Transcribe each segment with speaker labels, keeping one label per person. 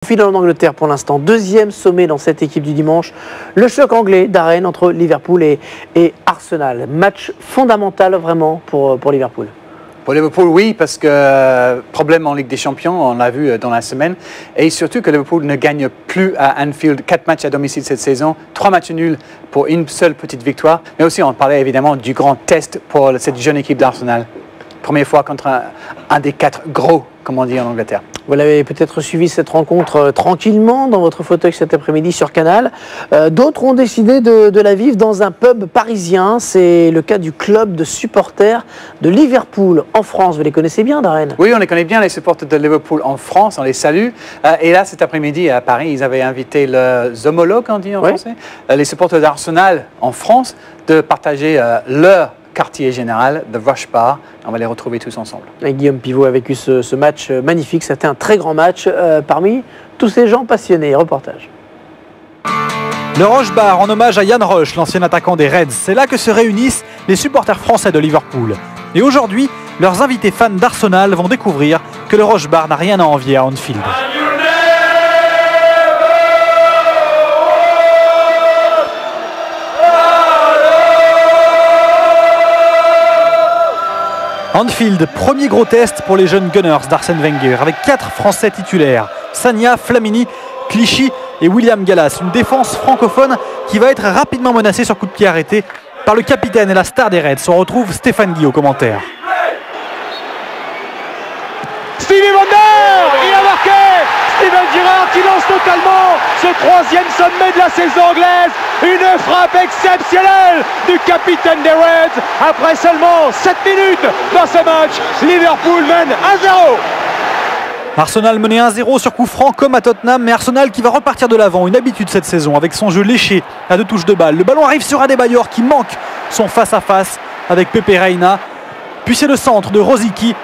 Speaker 1: Fidèle en Angleterre pour l'instant, deuxième sommet dans cette équipe du dimanche, le choc anglais d'Arène entre Liverpool et Arsenal. Match fondamental vraiment pour Liverpool.
Speaker 2: Pour Liverpool, oui, parce que problème en Ligue des Champions, on l'a vu dans la semaine, et surtout que Liverpool ne gagne plus à Anfield, 4 matchs à domicile cette saison, 3 matchs nuls pour une seule petite victoire, mais aussi on parlait évidemment du grand test pour cette jeune équipe d'Arsenal. Première fois contre un des 4 gros, comme on dit en Angleterre.
Speaker 1: Vous l'avez peut-être suivi cette rencontre tranquillement dans votre fauteuil cet après-midi sur Canal. D'autres ont décidé de la vivre dans un pub parisien. C'est le cas du club de supporters de Liverpool en France. Vous les connaissez bien, Darren?
Speaker 2: Oui, on les connaît bien, les supporters de Liverpool en France. On les salue. Et là, cet après-midi à Paris, ils avaient invité les homologues, on dit en français, les supporters d'Arsenal en France, de partager leur quartier général de Rush Bar. On va les retrouver tous ensemble.
Speaker 1: Et Guillaume Pivot a vécu ce match magnifique. C'était un très grand match parmi tous ces gens passionnés. Reportage.
Speaker 3: Le Rush Bar en hommage à Ian Rush, l'ancien attaquant des Reds. C'est là que se réunissent les supporters français de Liverpool. Et aujourd'hui, leurs invités fans d'Arsenal vont découvrir que le Rush Bar n'a rien à envier à Anfield. Anfield, premier gros test pour les jeunes Gunners d'Arsène Wenger, avec 4 Français titulaires, Sagna, Flamini, Clichy et William Gallas. Une défense francophone qui va être rapidement menacée sur coup de pied arrêté par le capitaine et la star des Reds. On retrouve Stéphane Guy au commentaire.
Speaker 4: Stevie Wonder, il a marqué. Steven Gerrard qui lance totalement ce 3e sommet de la saison anglaise. Une frappe exceptionnelle du capitaine des Reds. Après seulement 7 minutes dans ce match, Liverpool mène 1-0.
Speaker 3: Arsenal menait 1-0 sur coup franc comme à Tottenham, mais Arsenal qui va repartir de l'avant, une habitude cette saison avec son jeu léché à 2 touches de balle. Le ballon arrive sur Adebayor qui manque son face-à-face avec Pepe Reina. Puis c'est le centre de Rosicky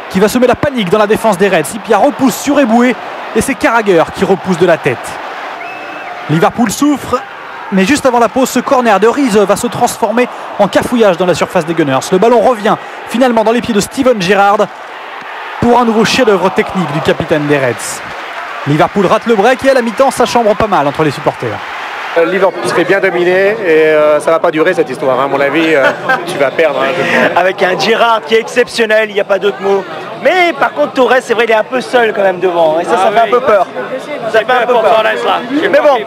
Speaker 3: qui va semer la panique dans la défense des Reds. Ipia repousse sur Eboué et c'est Carragher qui repousse de la tête. Liverpool souffre, mais juste avant la pause, ce corner de Riise va se transformer en cafouillage dans la surface des Gunners. Le ballon revient finalement dans les pieds de Steven Gerrard pour un nouveau chef-d'œuvre technique du capitaine des Reds. Liverpool rate le break et à la mi-temps, ça chambre pas mal entre les supporters.
Speaker 5: Liverpool se fait bien dominer et ça va pas durer cette histoire. À mon avis, tu vas perdre.
Speaker 6: Avec un Gerrard qui est exceptionnel, il n'y a pas d'autre mot. Mais par contre, Torres, c'est vrai, il est un peu seul quand même devant. Et ça fait un peu peur. Ça fait un peu peur. Mais bon,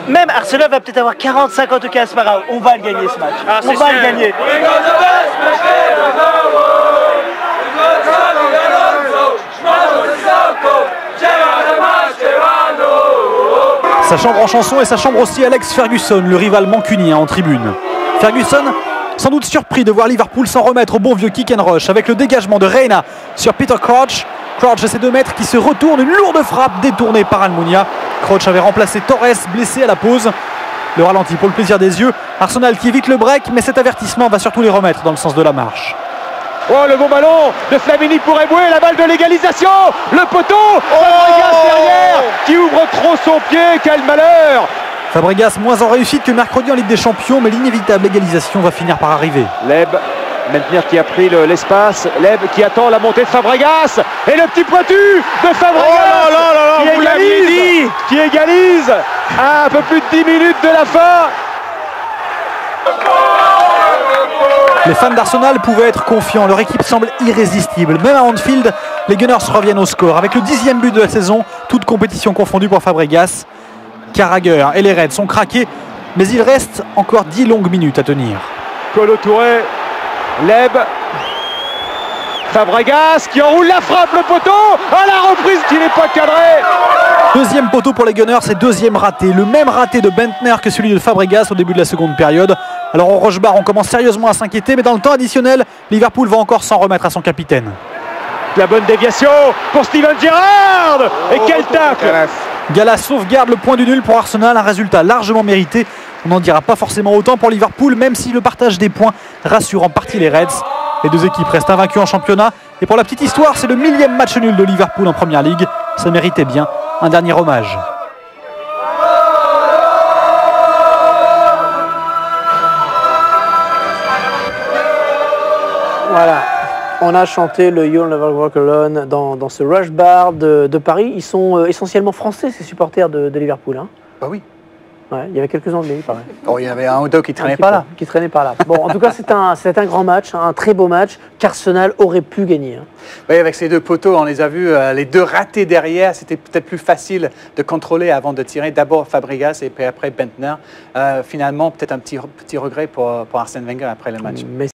Speaker 6: même Arsenal va peut-être avoir 40-50 cas, c'est pas grave. On va le gagner ce match. On va le gagner.
Speaker 3: Ça chambre en chanson et ça chambre aussi Alex Ferguson, le rival mancunien en tribune. Ferguson, sans doute surpris de voir Liverpool s'en remettre au bon vieux kick and rush avec le dégagement de Reina sur Peter Crouch. Crouch et ses 2 mètres qui se retournent, une lourde frappe détournée par Almunia. Crouch avait remplacé Torres, blessé à la pause. Le ralenti pour le plaisir des yeux. Arsenal qui évite le break, mais cet avertissement va surtout les remettre dans le sens de la marche.
Speaker 4: Oh, le bon ballon de Flamini pour Eboué, la balle de l'égalisation, le poteau, Fabregas derrière, qui ouvre trop son pied, quel malheur.
Speaker 3: Fabregas moins en réussite que mercredi en Ligue des Champions, mais l'inévitable égalisation va finir par arriver.
Speaker 4: Leb, maintenant qui a pris l'espace, Leb qui attend la montée de Fabregas, et le petit pointu de Fabregas qui égalise à un peu plus de 10 minutes de la fin.
Speaker 3: Les fans d'Arsenal pouvaient être confiants, leur équipe semble irrésistible. Même à Anfield, les Gunners reviennent au score. Avec le 10e but de la saison, toute compétition confondue pour Fabregas. Carragher et les Reds sont craqués, mais il reste encore 10 longues minutes à tenir.
Speaker 4: Kolo Touré, Leb, Fabregas qui enroule la frappe, le poteau, à la reprise qui n'est pas cadrée.
Speaker 3: Deuxième poteau pour les Gunners et 2e raté. Le même raté de Bentner que celui de Fabregas au début de la seconde période. Alors au Rush Bar, on commence sérieusement à s'inquiéter, mais dans le temps additionnel, Liverpool va encore s'en remettre à son capitaine.
Speaker 4: La bonne déviation pour Steven Gerrard. Et quel tacle.
Speaker 3: Gallas sauvegarde le point du nul pour Arsenal, un résultat largement mérité. On n'en dira pas forcément autant pour Liverpool, même si le partage des points rassure en partie les Reds. Les 2 équipes restent invaincues en championnat. Et pour la petite histoire, c'est le 1000e match nul de Liverpool en Première Ligue. Ça méritait bien un dernier hommage.
Speaker 1: Voilà. On a chanté le You'll Never Walk Alone dans ce Rush Bar de Paris. Ils sont essentiellement français, ces supporters de Liverpool. Hein.
Speaker 2: Bah oui.
Speaker 1: Ouais, il y avait quelques Anglais, il paraît.
Speaker 2: Oh, il y avait un ou deux qui traînaient pas là.
Speaker 1: Qui traînaient pas là. Bon, en tout cas, c'est un grand match, un très beau match qu'Arsenal aurait pu gagner. Hein.
Speaker 2: Oui, avec ces deux poteaux, on les a vus, les deux ratés derrière. C'était peut-être plus facile de contrôler avant de tirer. D'abord Fabregas et puis après Bentner. Finalement, peut-être un petit regret pour Arsène Wenger après le match.
Speaker 1: Mais